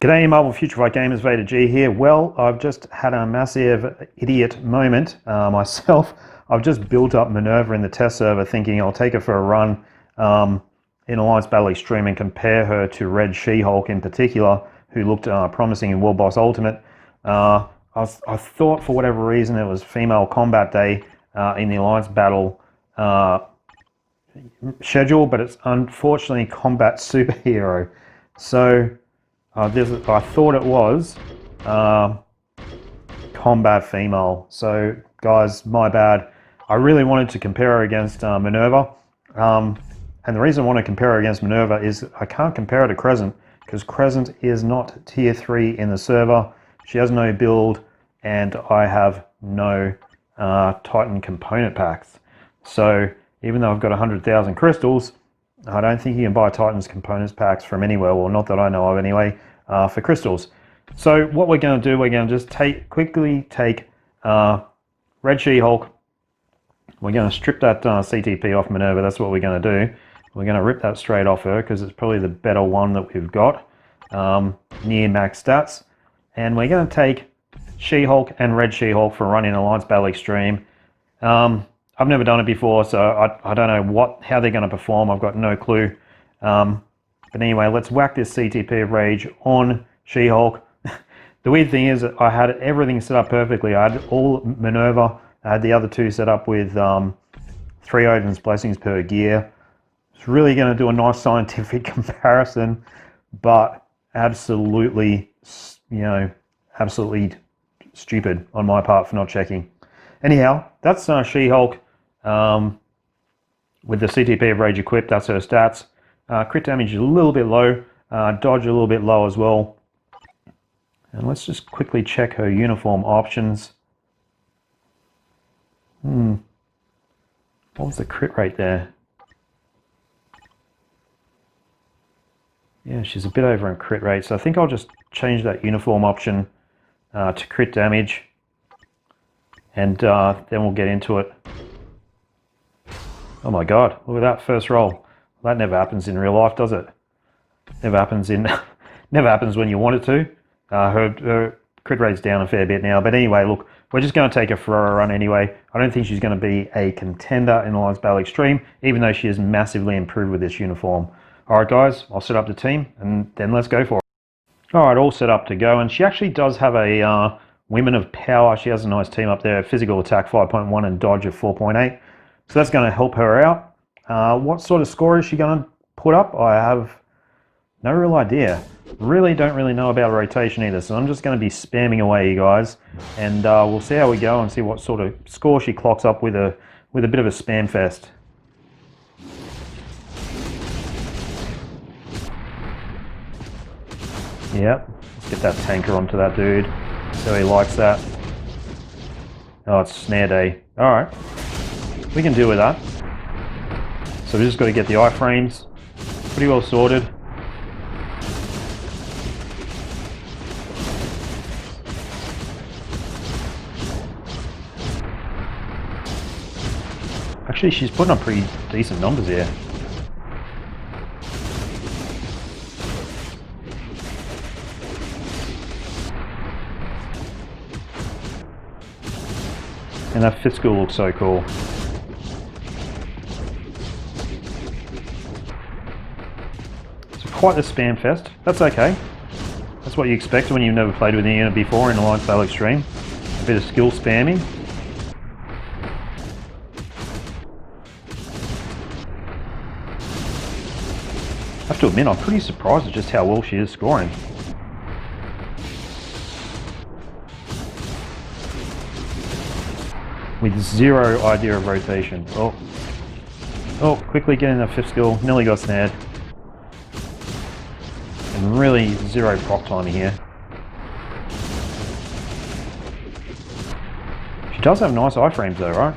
G'day Marble Future Fight Gamers, VaderG here. Well, I've just had a massive idiot moment myself. I've just built up Minerva in the test server thinking I'll take her for a run in Alliance Battle Extreme and compare her to Red Shehulk in particular, who looked promising in World Boss Ultimate. I thought for whatever reason it was Female Combat Day in the Alliance Battle schedule, but it's unfortunately Combat Superhero. So I thought it was Combat Female. So guys, my bad. I really wanted to compare her against Minerva. And the reason I want to compare her against Minerva is I can't compare her to Crescent because Crescent is not tier 3 in the server. She has no build and I have no Titan component packs. So even though I've got 100,000 crystals, I don't think you can buy Titan's components packs from anywhere, well, not that I know of anyway, for crystals. So what we're going to do, we're going to just quickly take Red Shehulk. We're going to strip that CTP off Minerva. That's what we're going to do. We're going to rip that straight off her because it's probably the better one that we've got, near max stats. And we're going to take Shehulk and Red Shehulk for a run in Alliance Battle Extreme. I've never done it before, so I don't know how they're going to perform. I've got no clue. But anyway, let's whack this CTP of Rage on Shehulk. The weird thing is that I had everything set up perfectly. I had all Minerva. I had the other two set up with 3 Odin's Blessings per gear. It's really going to do a nice scientific comparison, but absolutely, absolutely stupid on my part for not checking. Anyhow, that's Shehulk with the CTP of Rage equipped. That's her stats. Crit damage is a little bit low, dodge a little bit low as well. And let's just quickly check her uniform options. What was the crit rate there? Yeah, she's a bit over in crit rate, so I think I'll just change that uniform option to crit damage. And then we'll get into it. Oh my god, look at that first roll. That never happens in real life, does it? Never happens never happens when you want it to. Her crit rate's down a fair bit now, but anyway, look, we're just going to take her for a run anyway. I don't think she's going to be a contender in Alliance Battle Extreme, even though she is massively improved with this uniform. Alright guys, I'll set up the team and then let's go for it. Alright, all set up to go, and she actually does have a Women of Power. She has a nice team up there, physical attack 5.1 and dodge of 4.8. So that's going to help her out. What sort of score is she going to put up? I have no real idea. Really don't really know about rotation either, so I'm just going to be spamming away, you guys, and we'll see how we go and see what sort of score she clocks up with a bit of a spam fest. Yep, let's get that tanker onto that dude. So he likes that. Oh, it's snare day. Alright, we can deal with that. So we just got to get the iframes pretty well sorted. Actually, she's putting up pretty decent numbers here. And that fit school looks so cool. So quite the spam fest. That's okay. That's what you expect when you've never played with the unit before in Alliance Battle Extreme. A bit of skill spamming. I have to admit, I'm pretty surprised at just how well she is scoring. With zero idea of rotation. Oh, quickly getting that 5th skill. Nearly got snared. And really zero proc timing here. She does have nice iframes though, right?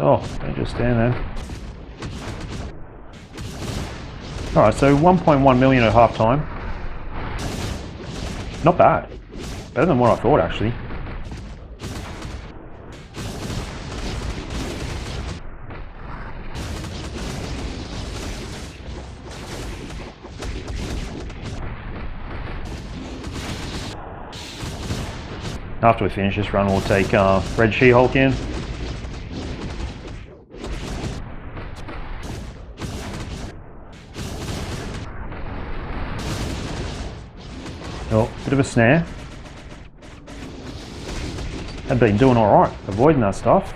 Oh, don't just stand there. Alright, so 1.1 million at half time. Not bad. Better than what I thought, actually. After we finish this run, we'll take Red Shehulk in. Oh, bit of a snare. Had been doing alright, avoiding that stuff.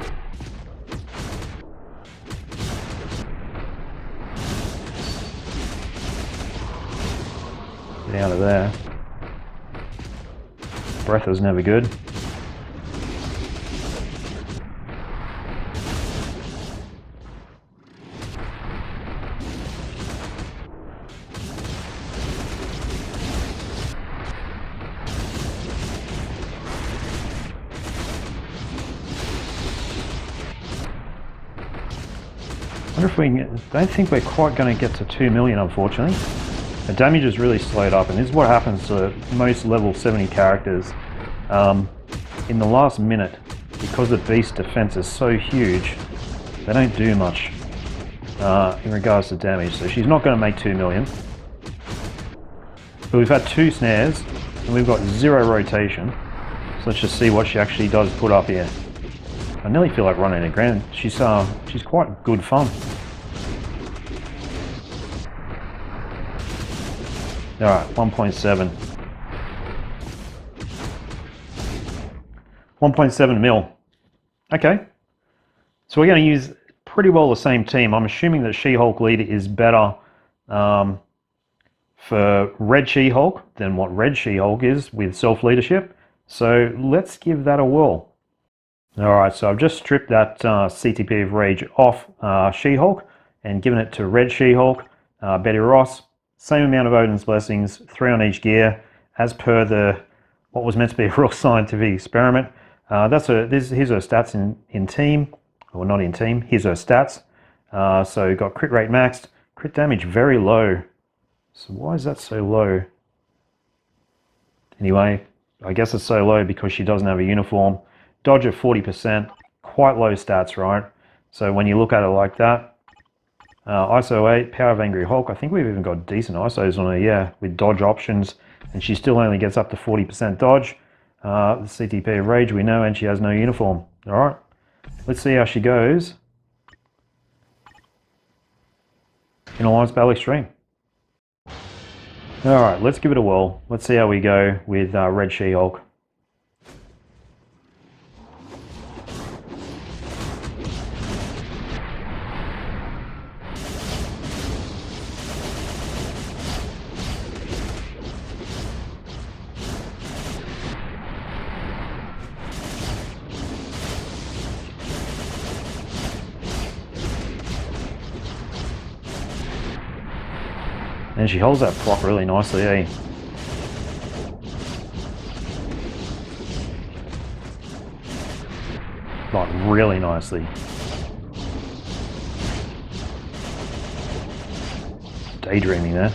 Get out of there. Breath is never good. I wonder if we don't think we're quite going to get to 2 million, unfortunately. The damage is really slowed up, and this is what happens to most level 70 characters. In the last minute, because the beast defense is so huge, they don't do much in regards to damage. So she's not going to make 2 million. But we've had 2 snares, and we've got 0 rotation. So let's just see what she actually does put up here. I nearly feel like running a grand. She's quite good fun. Alright, 1.7. 1.7 mil. Okay. So we're going to use pretty well the same team. I'm assuming that Shehulk leader is better for Red Shehulk than what Red Shehulk is with self-leadership. So let's give that a whirl. Alright, so I've just stripped that CTP of Rage off Shehulk and given it to Red Shehulk, Betty Ross. Same amount of Odin's Blessings, 3 on each gear, as per what was meant to be a real scientific experiment. Here's her stats in team, or not in team, here's her stats. So got crit rate maxed, crit damage very low. So why is that so low? Anyway, I guess it's so low because she doesn't have a uniform. Dodge at 40%, quite low stats, right? So when you look at it like that, ISO 8, Power of Angry Hulk, I think we've even got decent ISOs on her, yeah, with dodge options, and she still only gets up to 40% dodge. The CTP of Rage we know, and she has no uniform. Alright, let's see how she goes in Alliance Battle Extreme. Alright, let's give it a whirl. Let's see how we go with Red Shehulk. And she holds that proc really nicely, eh? Like, really nicely. Daydreaming there.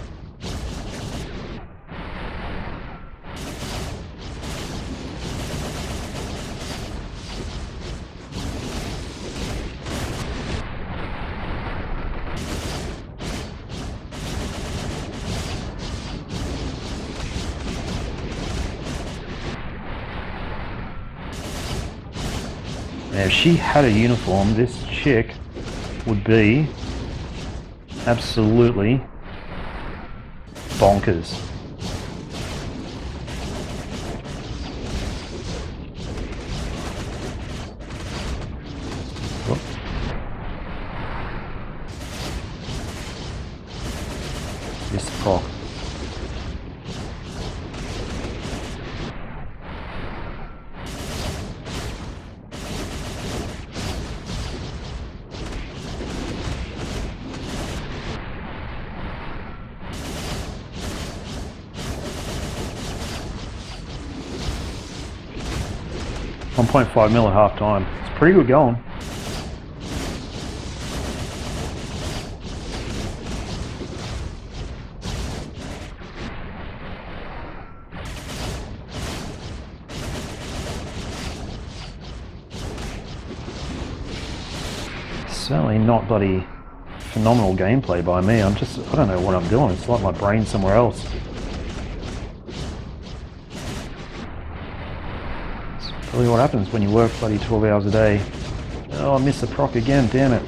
Now, if she had a uniform, this chick would be absolutely bonkers. Whoop. This proc. 1.5 mil at half time. It's pretty good going. certainly not bloody phenomenal gameplay by me. I don't know what I'm doing. It's like my brain's somewhere else. It's probably what happens when you work bloody 12 hours a day. Oh, I missed the proc again, damn it.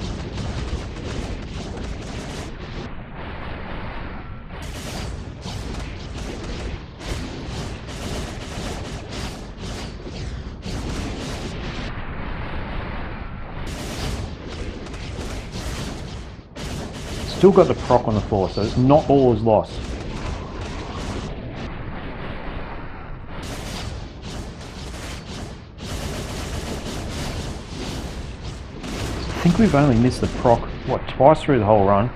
Still got the proc on the floor, so it's not all is lost. I think we've only missed the proc, what, twice through the whole run,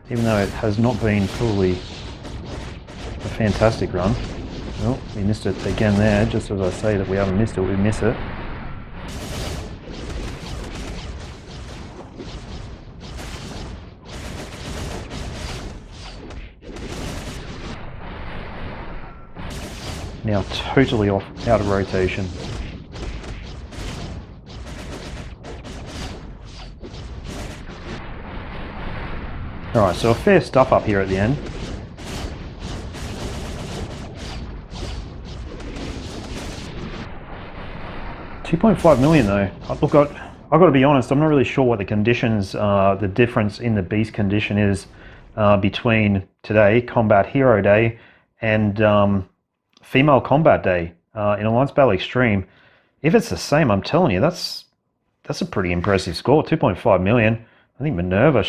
even though it has not been fully a fantastic run. Well, we missed it again there, just as I say that we haven't missed it, we miss it. Now totally out of rotation. Alright, so a fair stuff up here at the end. $2.5 million though. Look, I've got to be honest, I'm not really sure what the conditions, the difference in the beast condition is between today, Combat Hero Day, and Female Combat Day in Alliance Battle Extreme. If it's the same, I'm telling you, that's a pretty impressive score. 2.5 million. I think Minerva,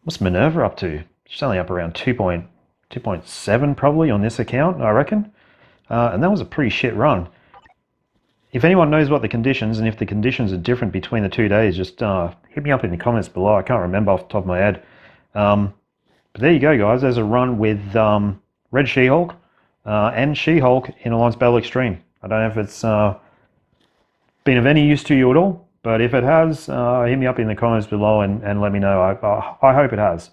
what's Minerva up to? She's only up around 2.7 probably on this account, I reckon. And that was a pretty shit run. If anyone knows what the conditions, and if the conditions are different between the 2 days, just hit me up in the comments below. I can't remember off the top of my head. But there you go, guys. There's a run with Red Shehulk and Shehulk in Alliance Battle Extreme. I don't know if it's been of any use to you at all, but if it has, hit me up in the comments below and let me know. I hope it has.